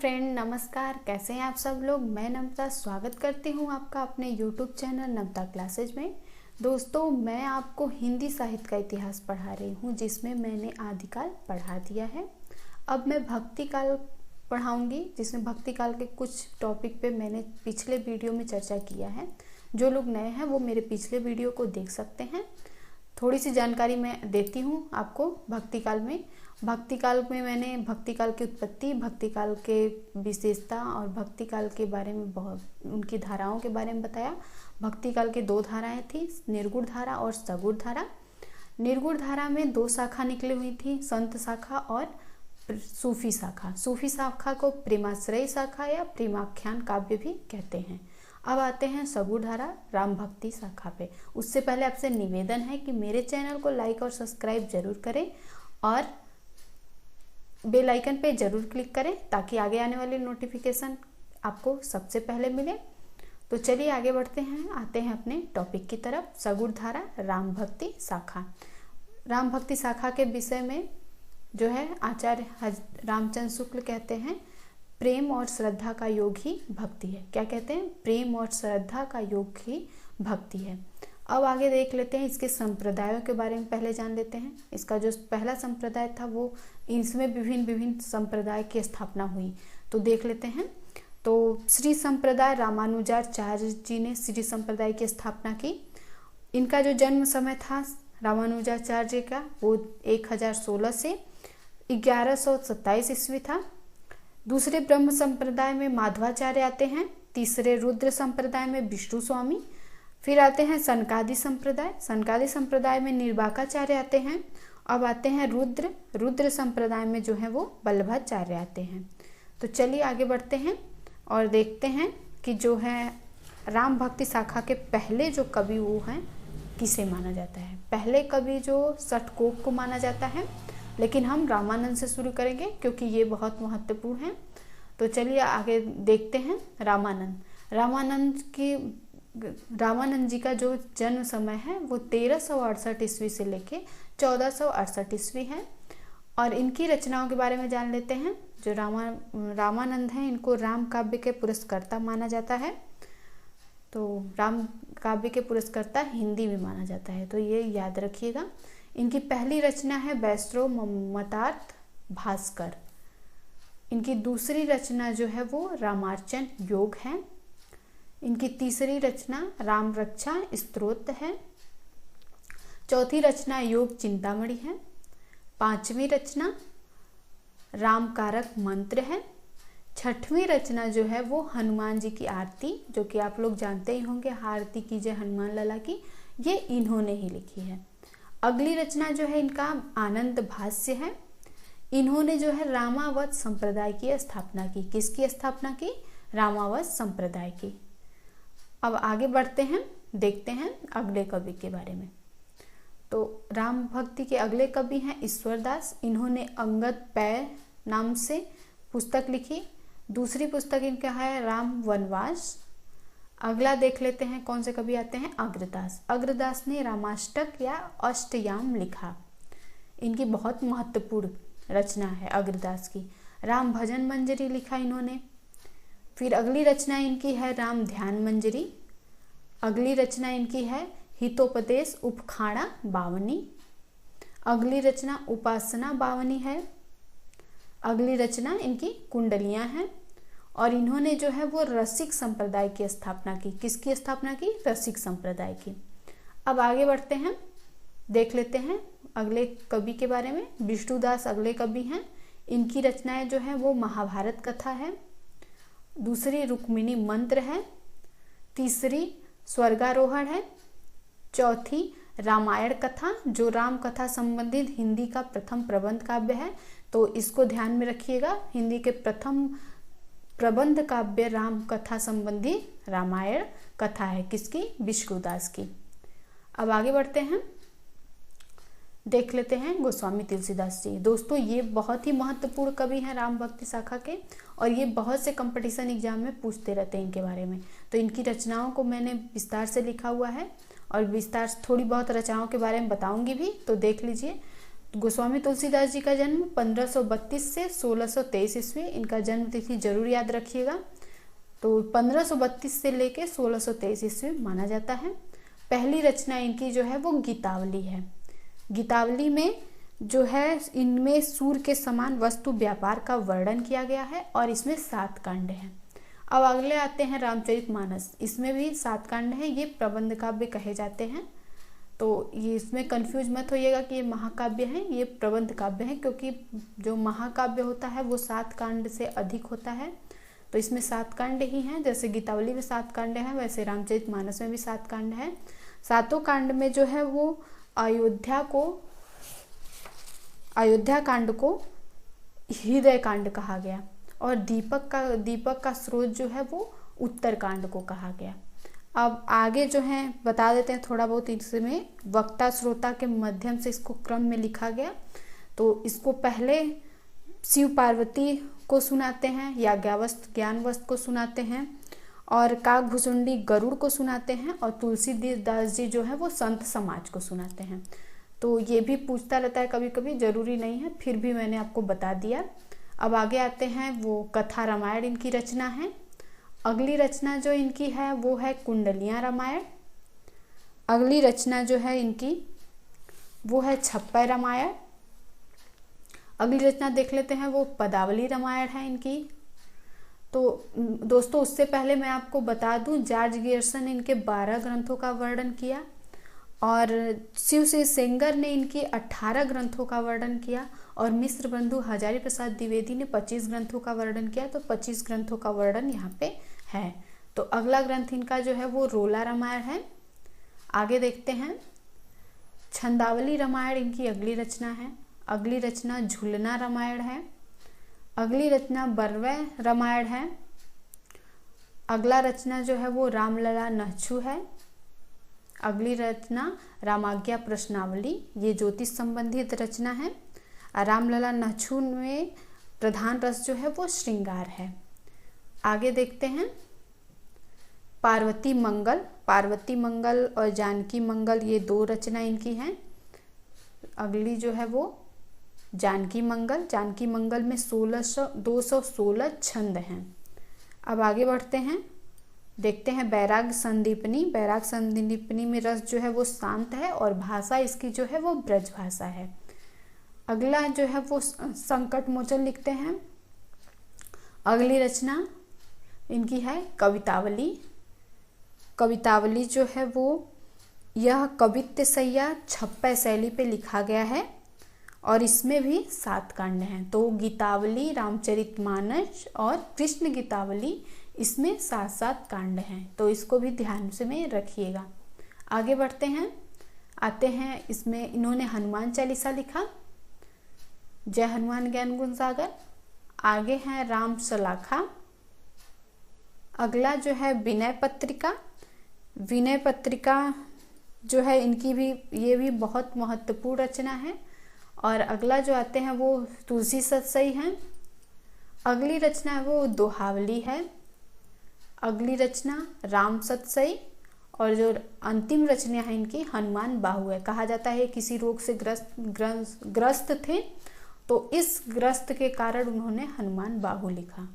Friend, नमस्कार। कैसे हैं आप सब लोग। मैं नम्रता स्वागत करती हूं आपका अपने यूट्यूब चैनल नम्रता क्लासेज में। दोस्तों, मैं आपको हिंदी साहित्य का इतिहास पढ़ा रही हूं, जिसमें मैंने आदिकाल पढ़ा दिया है। अब मैं भक्ति काल पढ़ाऊंगी, जिसमें भक्ति काल के कुछ टॉपिक पे मैंने पिछले वीडियो में चर्चा किया है। जो लोग नए हैं वो मेरे पिछले वीडियो को देख सकते हैं। थोड़ी सी जानकारी मैं देती हूँ आपको भक्ति काल में। भक्ति काल में मैंने भक्ति काल की उत्पत्ति, भक्ति काल के विशेषता और भक्ति काल के बारे में बहुत उनकी धाराओं के बारे में बताया। भक्ति काल की दो धाराएं थी, निर्गुण धारा और सगुण धारा। निर्गुण धारा में दो शाखा निकली हुई थी, संत शाखा और सूफी शाखा। सूफी शाखा को प्रेमाश्रयी शाखा या प्रेमाख्यान काव्य भी कहते हैं। अब आते हैं सगुण धारा राम भक्ति शाखा पे। उससे पहले आपसे निवेदन है कि मेरे चैनल को लाइक और सब्सक्राइब जरूर करें और बेल आइकन पे जरूर क्लिक करें, ताकि आगे आने वाली नोटिफिकेशन आपको सबसे पहले मिले। तो चलिए आगे बढ़ते हैं, आते हैं अपने टॉपिक की तरफ। सगुण धारा राम भक्ति शाखा। राम भक्ति शाखा के विषय में जो है आचार्य रामचंद्र शुक्ल कहते हैं, प्रेम और श्रद्धा का योग ही भक्ति है। क्या कहते हैं? प्रेम और श्रद्धा का योग ही भक्ति है। अब आगे देख लेते हैं, इसके संप्रदायों के बारे में पहले जान लेते हैं। इसका जो पहला संप्रदाय था वो, इसमें विभिन्न संप्रदाय की स्थापना हुई, तो देख लेते हैं। तो श्री संप्रदाय रामानुजाचार्य जी ने श्री संप्रदाय की स्थापना की। इनका जो जन्म समय था रामानुजाचार्य का, वो 1016 से 1127 ईस्वी था। दूसरे ब्रह्म संप्रदाय में माधवाचार्य आते हैं। तीसरे रुद्र संप्रदाय में विष्णु स्वामी। फिर आते हैं सनकादि संप्रदाय। सनकादि संप्रदाय में निर्वाकाचार्य आते हैं। अब आते हैं रुद्र संप्रदाय में जो है वो वल्लभाचार्य आते हैं। तो चलिए आगे बढ़ते हैं और देखते हैं कि जो है राम भक्ति शाखा के पहले जो कवि वो हैं, किसे माना जाता है। पहले कवि जो षटकोप को माना जाता है, लेकिन हम रामानंद से शुरू करेंगे क्योंकि ये बहुत महत्वपूर्ण है। तो चलिए आगे देखते हैं। रामानंद जी का जो जन्म समय है वो 1368 ईस्वी से लेके 1468 ईस्वी है। और इनकी रचनाओं के बारे में जान लेते हैं। जो रामानंद हैं, इनको राम काव्य के पुरस्कर्ता माना जाता है। तो राम काव्य के पुरस्कर्ता हिंदी में माना जाता है, तो ये याद रखिएगा। इनकी पहली रचना है वैष्णवमतार्थ भास्कर। इनकी दूसरी रचना जो है वो रामार्चन योग है। इनकी तीसरी रचना राम रक्षा स्तोत्र है। चौथी रचना योग चिंतामणि है। पांचवी रचना राम कारक मंत्र है। छठवीं रचना जो है वो हनुमान जी की आरती, जो कि आप लोग जानते ही होंगे, आरती कीजिए हनुमान लला की, ये इन्होंने ही लिखी है। अगली रचना जो है इनका आनंद भाष्य है। इन्होंने जो है रामावत संप्रदाय की स्थापना की। किसकी स्थापना की? रामावत संप्रदाय की। अब आगे बढ़ते हैं, देखते हैं अगले कवि के बारे में। तो राम भक्ति के अगले कवि हैं ईश्वरदास। इन्होंने अंगद पै नाम से पुस्तक लिखी। दूसरी पुस्तक इनका है राम वनवास। अगला देख लेते हैं कौन से कवि आते हैं। अग्रदास। अग्रदास ने रामाष्टक या अष्टयाम लिखा। इनकी बहुत महत्वपूर्ण रचना है अग्रदास की। राम भजन मंजरी लिखा इन्होंने। फिर अगली रचना इनकी है राम ध्यान मंजरी। अगली रचना इनकी है हितोपदेश उपखाड़ा बावनी। अगली रचना उपासना बावनी है। अगली रचना इनकी कुंडलियां हैं। और इन्होंने जो है वो रसिक संप्रदाय की स्थापना की। किसकी स्थापना की? रसिक संप्रदाय की। अब आगे बढ़ते हैं, देख लेते हैं अगले कवि के बारे में। विष्णुदास अगले कवि हैं। इनकी रचनाएं जो है वो महाभारत कथा है। दूसरी रुक्मिणी मंत्र है। तीसरी स्वर्गारोहण है। चौथी रामायण कथा, जो राम कथा संबंधित हिंदी का प्रथम प्रबंध काव्य है, तो इसको ध्यान में रखिएगा। हिंदी के प्रथम प्रबंध काव्य राम कथा संबंधी रामायण कथा है। किसकी? विष्णुदास की। अब आगे बढ़ते हैं, देख लेते हैं गोस्वामी तुलसीदास जी। दोस्तों, ये बहुत ही महत्वपूर्ण कवि हैं राम भक्ति शाखा के, और ये बहुत से कंपटीशन एग्जाम में पूछते रहते हैं इनके बारे में। तो इनकी रचनाओं को मैंने विस्तार से लिखा हुआ है, और विस्तार थोड़ी बहुत रचनाओं के बारे में बताऊंगी भी, तो देख लीजिए। गोस्वामी तुलसीदास जी का जन्म 1532 से 1623 ईस्वी, इनका जन्म तिथि जरूर याद रखिएगा। तो 1532 से लेके 1623 ईस्वी माना जाता है। पहली रचना इनकी जो है वो गीतावली है। गीतावली में जो है इनमें सूर्य के समान वस्तु व्यापार का वर्णन किया गया है और इसमें 7 कांड हैं। अब अगले आते हैं रामचरितमानस। इसमें भी 7 कांड हैं। ये प्रबंध काव्य कहे जाते हैं, तो ये इसमें कंफ्यूज मत होइएगा कि ये महाकाव्य हैं, ये प्रबंध काव्य हैं, क्योंकि जो महाकाव्य होता है वो 7 कांड से अधिक होता है। तो इसमें 7 कांड ही हैं। जैसे गीतावली में 7 कांड हैं, वैसे रामचरितमानस में भी 7 कांड हैं। 7 कांड में जो है वो अयोध्या कांड को हृदय कांड कहा गया और दीपक का स्रोत जो है वो उत्तर कांड को कहा गया। अब आगे जो है बता देते हैं थोड़ा बहुत। इसमें वक्ता श्रोता के माध्यम से इसको क्रम में लिखा गया। तो इसको पहले शिव पार्वती को सुनाते हैं, ज्ञानवस्त को सुनाते हैं, और काकभुसुंडी गरुड़ को सुनाते हैं, और तुलसीदास जी जो है वो संत समाज को सुनाते हैं। तो ये भी पूछता रहता है कभी कभी, जरूरी नहीं है, फिर भी मैंने आपको बता दिया। अब आगे आते हैं, वो कथा रामायण इनकी रचना है। अगली रचना जो इनकी है वो है कुंडलियाँ रामायण। अगली रचना जो है इनकी वो है छप्पर रामायण। अगली रचना देख लेते हैं, वो पदावली रामायण है इनकी। तो दोस्तों उससे पहले मैं आपको बता दूं, जॉर्ज गियर्सन इनके 12 ग्रंथों का वर्णन किया और शिव श्री सेंगर ने इनकी 18 ग्रंथों का वर्णन किया और मिश्र बंधु हजारी प्रसाद द्विवेदी ने 25 ग्रंथों का वर्णन किया। तो 25 ग्रंथों का वर्णन यहाँ पे है। तो अगला ग्रंथ इनका जो है वो रोला रामायण है। आगे देखते हैं, छंदावली रामायण इनकी अगली रचना है। अगली रचना झूलना रामायण है। अगली रचना बरवै रामायण है। अगला रचना जो है वो रामलला नहछू है। अगली रचना रामाज्ञा प्रश्नावली, ये ज्योतिष संबंधित रचना है। रामलला नहछू में प्रधान रस जो है वो श्रृंगार है। आगे देखते हैं, पार्वती मंगल और जानकी मंगल, ये 2 रचना इनकी हैं। अगली जो है वो जानकी मंगल में 216 छंद हैं। अब आगे बढ़ते हैं, देखते हैं बैराग संदीपनी में रस जो है वो शांत है और भाषा इसकी जो है वो ब्रज भाषा है। अगला जो है वो संकट मोचन लिखते हैं। अगली रचना इनकी है कवितावली जो है वो यह कवित्त सैया छप्पै शैली पे लिखा गया है और इसमें भी 7 कांड हैं। तो गीतावली, रामचरितमानस और कृष्ण गीतावली, इसमें 7 कांड हैं। तो इसको भी ध्यान से में रखिएगा। आगे बढ़ते हैं, आते हैं इसमें इन्होंने हनुमान चालीसा लिखा, जय हनुमान ज्ञान गुण सागर। आगे है राम सलाखा। अगला जो है विनय पत्रिका जो है इनकी भी, ये भी बहुत महत्वपूर्ण रचना है। और अगला जो आते हैं वो तुलसी सतसई हैं। अगली रचना है वो दोहावली है। अगली रचना राम सतसई, और जो अंतिम रचना है इनकी हनुमान बाहु है। कहा जाता है किसी रोग से ग्रस्त थे, तो इस ग्रस्त के कारण उन्होंने हनुमान बाहु लिखा।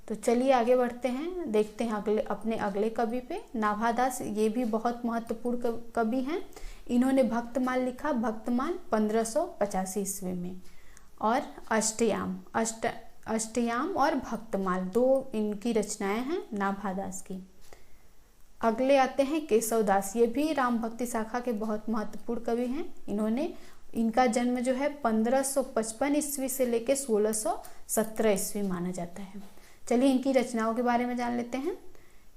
तो चलिए आगे बढ़ते हैं, देखते हैं अपने अगले कवि पे। नाभादास, ये भी बहुत महत्वपूर्ण कवि हैं। इन्होंने भक्तमाल लिखा, भक्तमाल 1585 ईस्वी में। और अष्टयाम और भक्तमाल, 2 इनकी रचनाएं हैं नाभादास की। अगले आते हैं केशवदास, ये भी राम भक्ति शाखा के बहुत महत्वपूर्ण कवि हैं। इनका जन्म जो है 1555 ईस्वी से लेकर 1617 ईस्वी माना जाता है। चलिए इनकी रचनाओं के बारे में जान लेते हैं।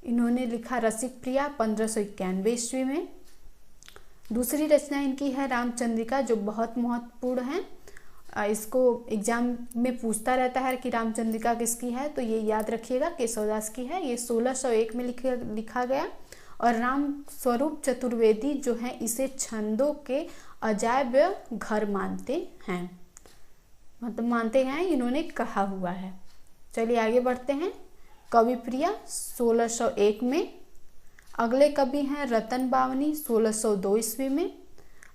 इन्होंने लिखा रसिक प्रिया 1591 ईस्वी में। दूसरी रचना इनकी है रामचंद्रिका, जो बहुत महत्वपूर्ण है। इसको एग्जाम में पूछता रहता है कि रामचंद्रिका किसकी है, तो ये याद रखिएगा केशवदास की है। ये 1601 में लिखा गया। और राम स्वरूप चतुर्वेदी जो है इसे छंदों के अजायब घर मानते हैं, मतलब मानते हैं, इन्होंने कहा हुआ है। चलिए आगे बढ़ते हैं, कवि प्रिया 1601 में। अगले कवि हैं रतन बावनी 1602 ईस्वी में।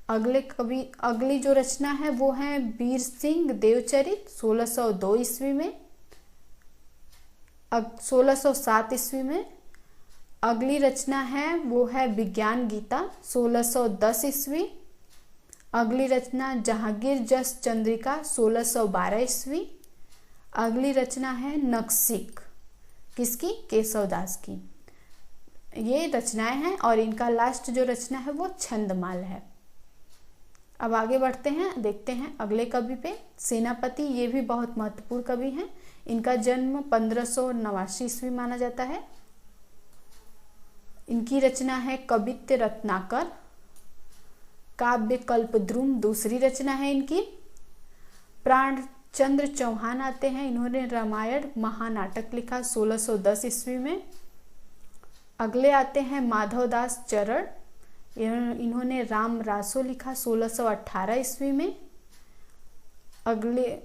अगली जो रचना है वो है वीर सिंह देवचरित 1602 ईस्वी में, 1607 ईस्वी में। अगली रचना है वो है विज्ञान गीता 1610 ईस्वी। अगली रचना जहांगीर जस चंद्रिका 1612 ईस्वी। अगली रचना है नक्सिक, किसकी? केशवदास की। ये रचनाएं हैं और इनका लास्ट जो रचना है वो छंदमाल है। अब आगे बढ़ते हैं, देखते हैं अगले कवि पे। सेनापति, ये भी बहुत महत्वपूर्ण कवि हैं। इनका जन्म 1589 ईस्वी माना जाता है। इनकी रचना है कवित्त रत्नाकर। काव्य कल्पद्रुम दूसरी रचना है इनकी। प्राणचंद्र चौहान आते हैं, इन्होंने रामायण महानाटक लिखा 1610 ईस्वी में। अगले आते हैं माधवदास चरण, इन्होंने राम रासो लिखा 1618 ईस्वी में। अगले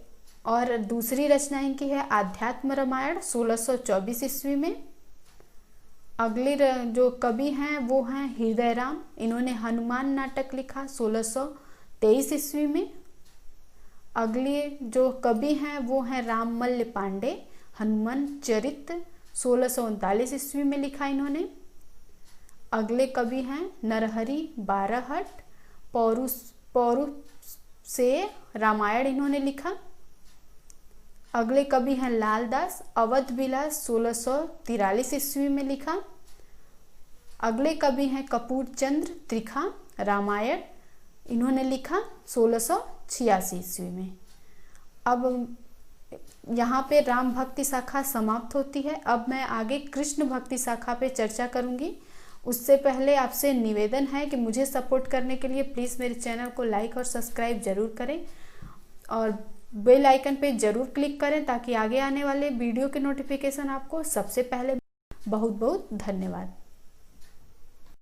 और दूसरी रचना इनकी है आध्यात्म रामायण 1624 ईस्वी में। अगले जो कवि हैं वो हैं हृदय राम, इन्होंने हनुमान नाटक लिखा 1623 ईस्वी में। अगले जो कवि हैं वो हैं राममल्ल पांडे, हनुमान चरित 1639 ईस्वी में लिखा इन्होंने। अगले कवि हैं नरहरि बाराहट, पौरुष से रामायण इन्होंने लिखा। अगले कवि हैं लालदास, अवध विलास 1643 ईस्वी में लिखा। अगले कवि हैं कपूर चंद्र त्रिखा, रामायण इन्होंने लिखा 1686 ईस्वी में। अब यहाँ पे राम भक्ति शाखा समाप्त होती है। अब मैं आगे कृष्ण भक्ति शाखा पे चर्चा करूँगी। उससे पहले आपसे निवेदन है कि मुझे सपोर्ट करने के लिए प्लीज़ मेरे चैनल को लाइक और सब्सक्राइब जरूर करें और बेल आइकन पे जरूर क्लिक करें ताकि आगे आने वाले वीडियो के नोटिफिकेशन आपको सबसे पहले। बहुत बहुत धन्यवाद।